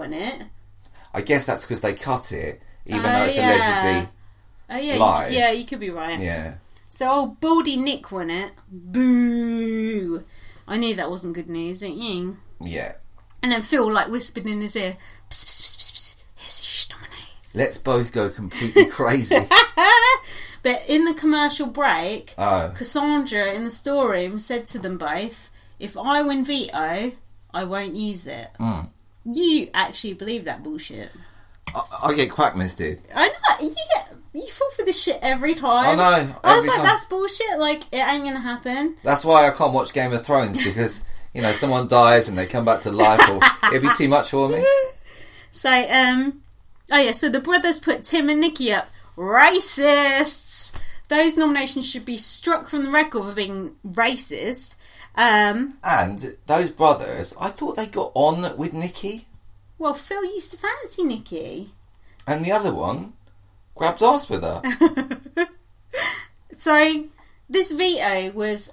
won it. I guess that's because they cut it, even though it's allegedly live. Yeah, you could be right. Yeah. So old Baldy Nick won it. Boo! I knew that wasn't good news, didn't you? Yeah. And then Phil whispered in his ear, psst, psst, psst, psst. Here's who you should nominate. Let's both go completely crazy. But in the commercial break, Cassandra in the storeroom said to them both, if I win veto, I won't use it. You actually believe that bullshit? I get quackmisted. I know. You fall for this shit every time. I know. I was like, that's bullshit. Like, it ain't going to happen. That's why I can't watch Game of Thrones, because, someone dies and they come back to life, or it'd be too much for me. So, so the brothers put Tim and Nikki up. Racists! Those nominations should be struck from the record for being racist. And those brothers, I thought they got on with Nikki. Well, Phil used to fancy Nikki. And the other one grabbed arse with her. So, this veto was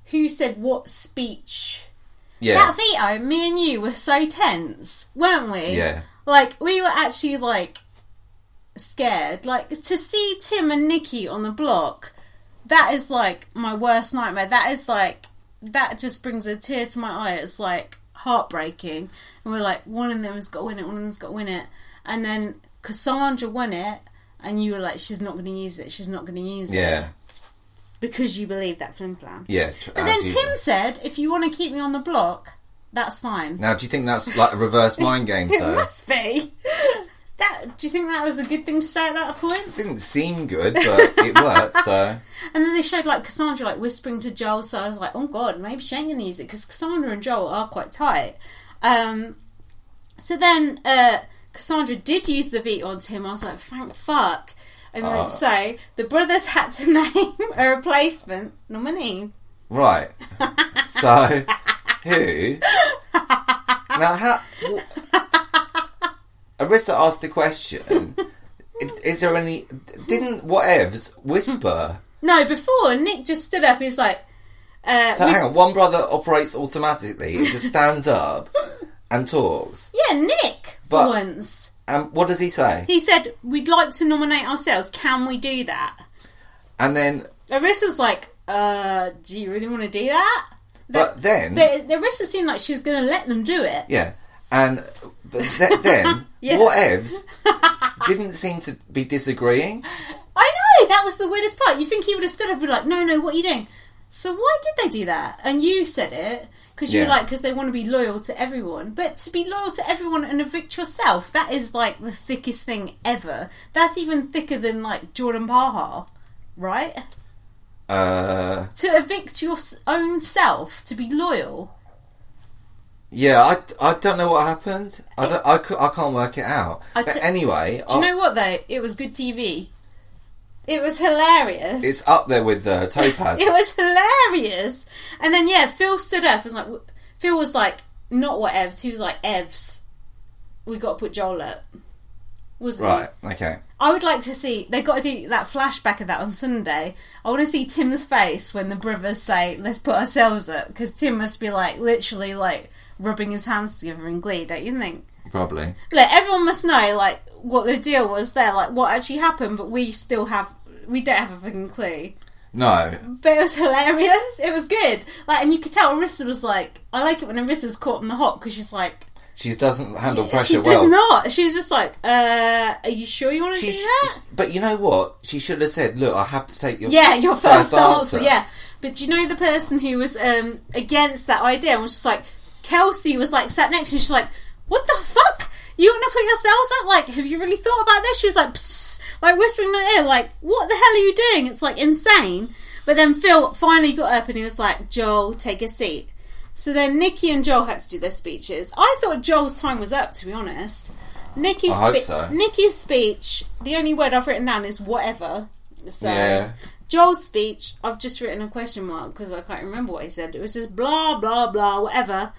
who said what speech. Yeah. That veto, me and you were so tense, weren't we? Yeah. Like, we were actually, scared. Like, to see Tim and Nikki on the block, that is, my worst nightmare. That is, that just brings a tear to my eye. It's, heartbreaking. And we're like, one of them has got to win it, one of them's got to win it. And then Cassandra won it, and you were like, she's not going to use it, she's not going to use it. Yeah. Because you believe that flim flam. Yeah. But then Tim said, if you want to keep me on the block, that's fine. Now, do you think that's like a reverse mind game, though? It must be. Do you think that was a good thing to say at that point? It didn't seem good, but it worked, so... And then they showed, Cassandra, whispering to Joel, so I was like, oh, God, maybe she ain't going to use it, because Cassandra and Joel are quite tight. So then Cassandra did use the veto on Tim. I was like, thank fuck. And then, so the brothers had to name a replacement nominee. Right. So, who? Now, how... Arissa asked the question, is there any... Didn't whatevs whisper? No, before, Nick just stood up, he was like... so hang on, one brother operates automatically, he just stands up and talks. Yeah, Nick, for once. What does he say? He said, we'd like to nominate ourselves, can we do that? And then... Arissa's like, do you really want to do that? But then... But Arissa seemed like she was going to let them do it. Yeah, and... But then, yeah. Whatevs didn't seem to be disagreeing. I know, that was the weirdest part. You think he would have stood up and be like, no, what are you doing? So why did they do that? And you said it, because you were like, because they want to be loyal to everyone. But to be loyal to everyone and evict yourself, that is the thickest thing ever. That's even thicker than Jordan Parhar, right? To evict your own self, to be loyal. Yeah, I don't know what happened. I can't work it out. But anyway... Do you know what, though? It was good TV. It was hilarious. It's up there with Topaz. It was hilarious. And then, Phil stood up and was like... Phil was like, not whatevs. He was like, Evs. We got to put Joel up. Wasn't right, okay. I would like to see... They've got to do that flashback of that on Sunday. I want to see Tim's face when the brothers say, let's put ourselves up. Because Tim must be literally rubbing his hands together in glee, don't you think? Probably. Look, everyone must know, what the deal was there, what actually happened, but we don't have a fucking clue. No. But it was hilarious. It was good. And you could tell Arissa was I like it when Arissa's caught in the hot, because she's she doesn't handle pressure she well. She does not. She was just are you sure you want to do that? But you know what? She should have said, look, I have to take your your first answer. Yeah. But do you know the person who was against that idea and was just Kelsey was sat next to her, she's like, what the fuck? You want to put yourselves up? Have you really thought about this? She was like, psst, psst, whispering in her ear, what the hell are you doing? It's insane. But then Phil finally got up and he was like, Joel, take a seat. So then Nikki and Joel had to do their speeches. I thought Joel's time was up, to be honest. I hope so. Nikki's speech, the only word I've written down is whatever. So yeah. Joel's speech, I've just written a question mark because I can't remember what he said. It was just blah, blah, blah, whatever.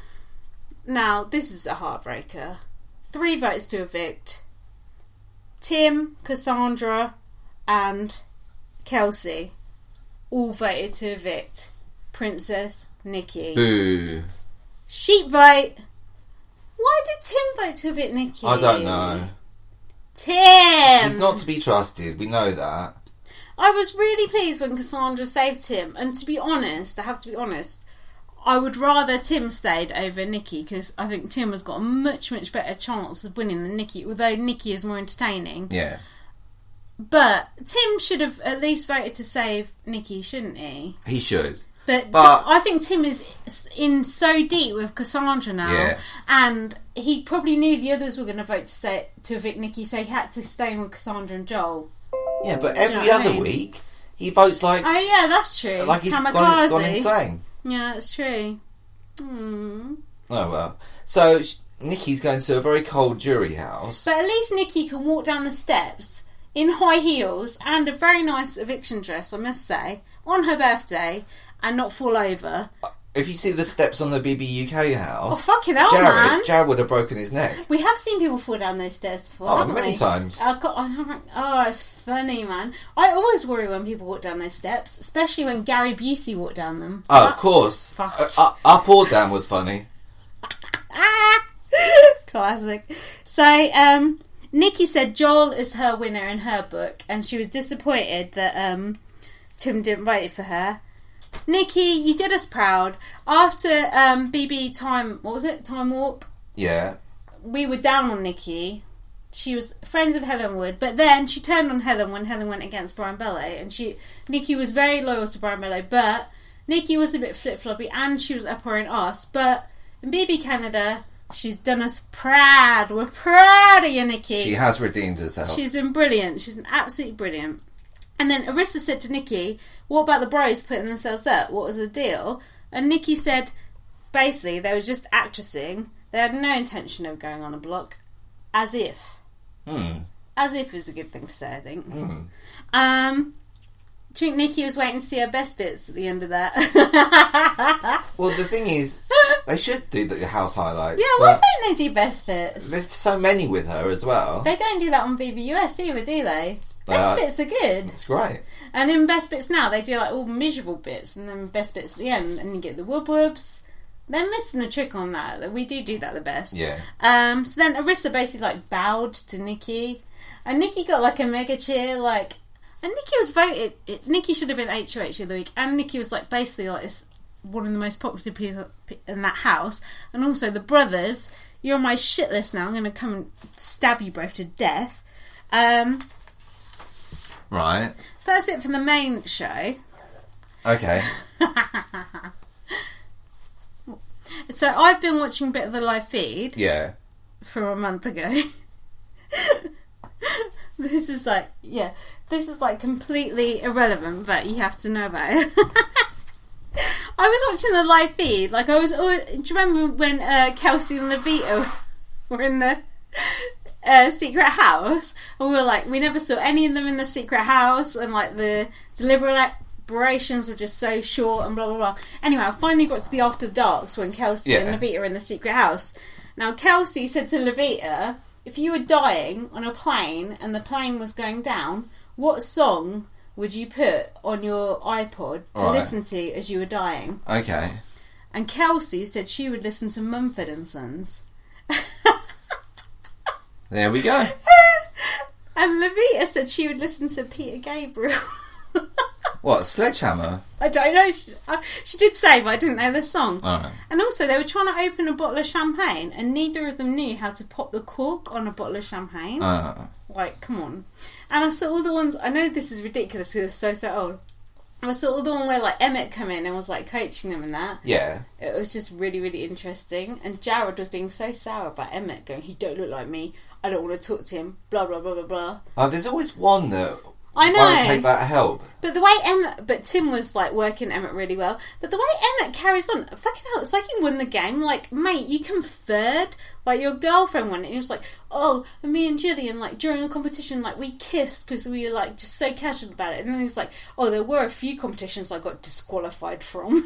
Now, this is a heartbreaker. 3 votes to evict. Tim, Cassandra, and Kelsey all voted to evict Princess Nikki. Boo. Sheep vote. Why did Tim vote to evict Nikki? I don't know. Tim! He's not to be trusted, we know that. I was really pleased when Cassandra saved Tim, and to be honest, I have to be honest, I would rather Tim stayed over Nikki, because I think Tim has got a much, much better chance of winning than Nikki, although Nikki is more entertaining. Yeah. But Tim should have at least voted to save Nikki, shouldn't he? He should. But I think Tim is in so deep with Cassandra now, and he probably knew the others were going to vote to evict Nikki, so he had to stay with Cassandra and Joel. Yeah, but every other week he votes like... Oh yeah, that's true. Like he's gone insane. Yeah, that's true. Mm. Oh well. So Nikki's going to a very cold jury house. But at least Nikki can walk down the steps in high heels and a very nice eviction dress, I must say, on her birthday, and not fall over. If you see the steps on the BBCAN4 house... Oh, fucking hell, man. Jared would have broken his neck. We have seen people fall down those stairs before, haven't many we? times. Oh, it's funny, man. I always worry when people walk down those steps, especially when Gary Busey walked down them. Oh, of course. Up or down was funny. Classic. So, Nikki said Joel is her winner in her book, and she was disappointed that Tim didn't vote for her. Nikki, you did us proud. After BB Time, what was it? Time Warp? Yeah. We were down on Nikki. She was friends of Helen Wood, but then she turned on Helen when Helen went against Brian Bellow, and Nikki was very loyal to Brian Bellow, but Nikki was a bit flip-floppy, and she was up her own arse. But in BB Canada, she's done us proud. We're proud of you, Nikki. She has redeemed herself. She's been brilliant. She's been absolutely brilliant. And then Arissa said to Nikki, what about the bros putting themselves up? What was the deal? And Nikki said, basically, they were just actressing. They had no intention of going on a block. As if. As if is a good thing to say, I think. Do you think Nikki was waiting to see her best bits at the end of that? Well, the thing is, they should do the house highlights. Yeah, why don't they do best bits? There's so many with her as well. They don't do that on BBUS either, do they? Best bits are good. It's great. And in Best Bits now, they do like all miserable bits, and then Best Bits at the end, and you get the whoop whoops. They're missing a trick on that. We do that the best. Yeah. So then Arissa basically like bowed to Nikki, and Nikki got like a mega cheer, like, and Nikki was voted. Nikki should have been HOH of the week, and Nikki was like basically like this, one of the most popular people in that house, and also the brothers. You're on my shit list now. I'm going to come and stab you both to death. Right. So that's it for the main show. Okay. So I've been watching a bit of the live feed. Yeah. From a month ago. This is like completely irrelevant, but you have to know about it. I was watching the live feed. Like do you remember when Kelsey and Levita were in the secret house, and we were like, we never saw any of them in the secret house, and like the deliberations were just so short and blah blah blah. Anyway, I finally got to the after darks when Kelsey and Levita are in the secret house. Now Kelsey said to Levita, if you were dying on a plane and the plane was going down, what song would you put on your iPod to listen to as you were dying? Okay. And Kelsey said she would listen to Mumford & Sons. There we go. And Levita said she would listen to Peter Gabriel. What, Sledgehammer? I don't know. She did say, but I didn't know the song. Right. And also, they were trying to open a bottle of champagne, and neither of them knew how to pop the cork on a bottle of champagne. Like, come on. And I saw all the ones... I know this is ridiculous because it's so old. I saw all the one where, like, Emmett come in and was, like, coaching them and that. Yeah. It was just really, really interesting. And Jared was being so sour about Emmett, going, he don't look like me. I don't want to talk to him. Blah, blah, blah, blah, blah. Oh, there's always one that... I know. Won't take that help. But the way but Tim was like working Emmett really well. But the way Emmett carries on, fucking hell, it's like he won the game. Like, mate, you come third. Like, your girlfriend won it. And he was like, oh, and me and Gillian, like, during a competition, like, we kissed because we were, like, just so casual about it. And then he was like, oh, there were a few competitions I got disqualified from.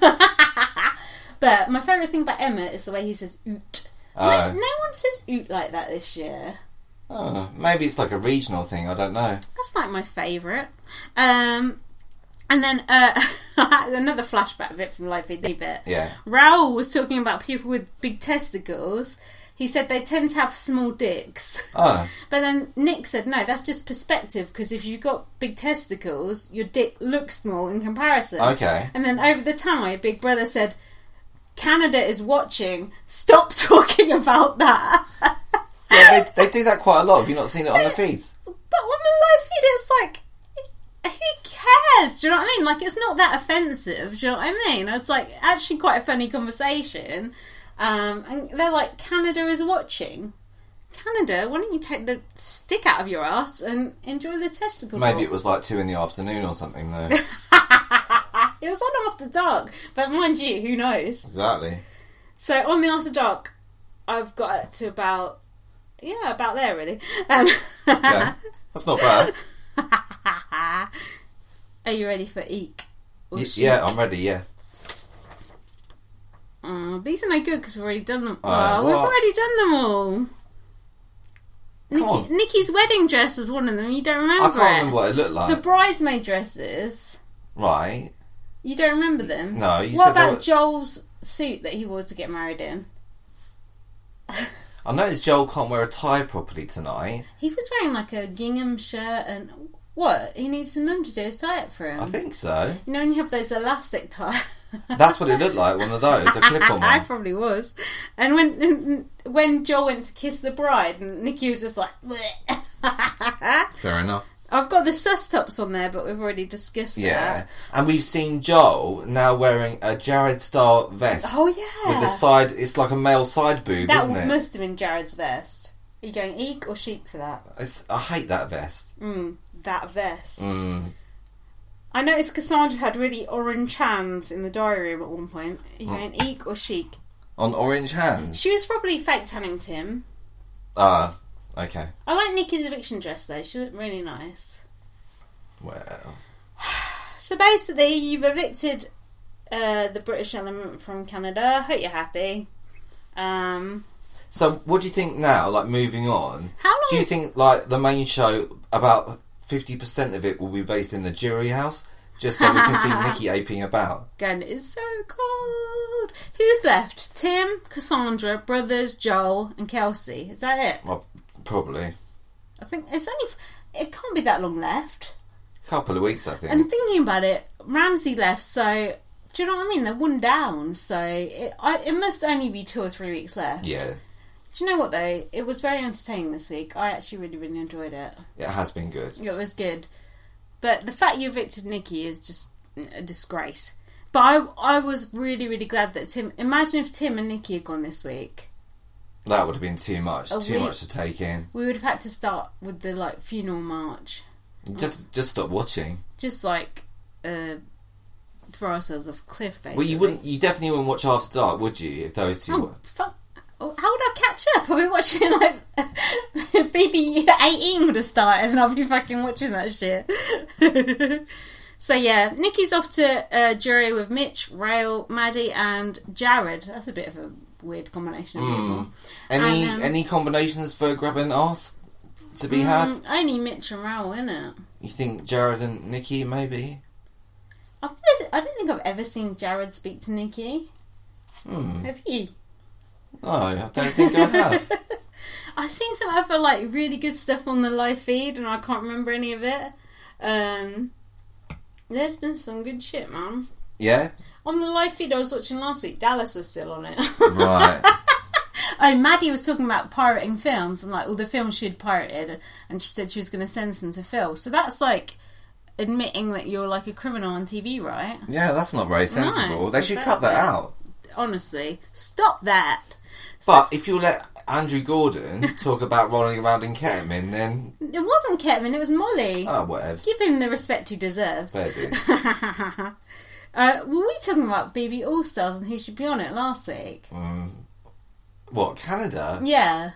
But my favourite thing about Emmett is the way he says oot. Like, no one says oot like that this year. Oh, maybe it's like a regional thing, I don't know. That's like my favourite. And then another flashback bit from Live Feed bit. Yeah. Raoul was talking about people with big testicles. he said they tend to have small dicks. Oh. But then Nick said, no, that's just perspective, because if you've got big testicles, your dick looks small in comparison. Okay. And then over the time, Big Brother said, Canada is watching, stop talking about that. Yeah, they do that quite a lot. Have you not seen it on the feeds? But on the live feed, it's like, who cares? Do you know what I mean? Like, it's not that offensive. Do you know what I mean? It's like actually quite a funny conversation. And they're like, Canada is watching. Canada, why don't you take the stick out of your ass and enjoy the testicle? Maybe it was like 2 in the afternoon or something, though. It was on After Dark, but mind you, who knows? Exactly. So on the After Dark, I've got it to about there really. Okay, that's not bad. Are you ready for eek? Yeah, I'm ready. Yeah. These are no good because we've already done them. We've What? already done them all. Come on. Nikki's wedding dress was one of them. You don't remember I can't remember what it looked like. The bridesmaid dresses. Right. You don't remember them? No. You what said about Joel's suit that he wore to get married in? I noticed Joel can't wear a tie properly tonight. He was wearing like a gingham shirt and... What? He needs his mum to do a tie-up for him. I think so. You know when you have those elastic ties? That's what it looked like, one of those, a clip-on I one. probably was. And when Joel went to kiss the bride, and Nikki was just like... Fair enough. I've got the sus tops on there, but we've already discussed that. And we've seen Joel now wearing a Jared-style vest. Oh, yeah. With the side, it's like a male side boob, isn't it? That must have been Jared's vest. Are you going eek or chic for that? I hate that vest. That vest. I noticed Cassandra had really orange hands in the diary room at one point. Are you going eek or chic? On orange hands? She was probably fake tanning Tim. Ah, okay. I like Nikki's eviction dress though. She looked really nice. Well. So basically, you've evicted the British element from Canada. Hope you're happy. So, what do you think now, like, moving on? How long do you think, like, the main show, about 50% of it will be based in the jury house? Just so we can see Nikki aping about. Again, it's so cold. Who's left? Tim, Cassandra, brothers, Joel, and Kelsey. Is that it? Well, probably. I think it's only... It can't be that long left. A couple of weeks, I think. And thinking about it, Ramsey left, so... Do you know what I mean? They're one down, so... It must only be 2 or 3 weeks left. Yeah. Do you know what, though? It was very entertaining this week. I actually really, really enjoyed it. It has been good. It was good. But the fact you evicted Nikki is just a disgrace. But I was really, really glad that Tim... Imagine if Tim and Nikki had gone this week. That would have been too much. Too much to take in. We would have had to start with the, like, funeral march. Just stop watching. Just, like, throw ourselves off a cliff, basically. Well, you definitely wouldn't watch After Dark, would you, if those two were? Fuck. How would I catch up? I'll be watching, like, BB18 would have started and I'll be fucking watching that shit. So, yeah, Nikki's off to jury with Mitch, Rail, Maddie and Jared. That's a bit of a weird combination of people. Any combinations for grabbing arse to be had? Only Mitch and Rail, innit? You think Jared and Nikki, maybe? I don't think I've ever seen Jared speak to Nikki. Have you? No, I don't think I have. I've seen some other like really good stuff on the live feed and I can't remember any of it. There's been some good shit, man. Yeah? On the live feed I was watching last week, Dallas was still on it. Right. Oh, Maddie was talking about pirating films and like all the films she'd pirated and she said she was going to send some to Phil. So that's like admitting that you're like a criminal on TV, right? Yeah, that's not very sensible. No, they should cut that out. Honestly, stop that. But if you let Andrew Gordon talk about rolling around in ketamine, then... It wasn't ketamine, it was Molly. Oh, whatever. Give him the respect he deserves. Fair dues. Were we talking about BB All-Stars and who should be on it last week? What, Canada? Yeah.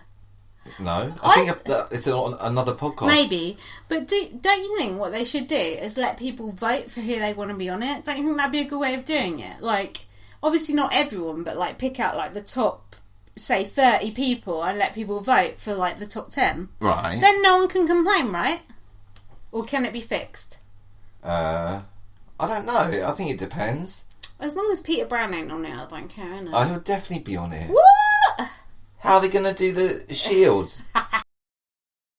No. I think it's another podcast. Maybe. But don't you think what they should do is let people vote for who they want to be on it? Don't you think that'd be a good way of doing it? Like, obviously not everyone, but like pick out like the top, say 30 people and let people vote for like the top 10. Right. Then no one can complain, right? Or can it be fixed? I don't know. I think it depends. As long as Peter Brown ain't on it, I don't care, innit? I would definitely be on it. What? How are they going to do the shield?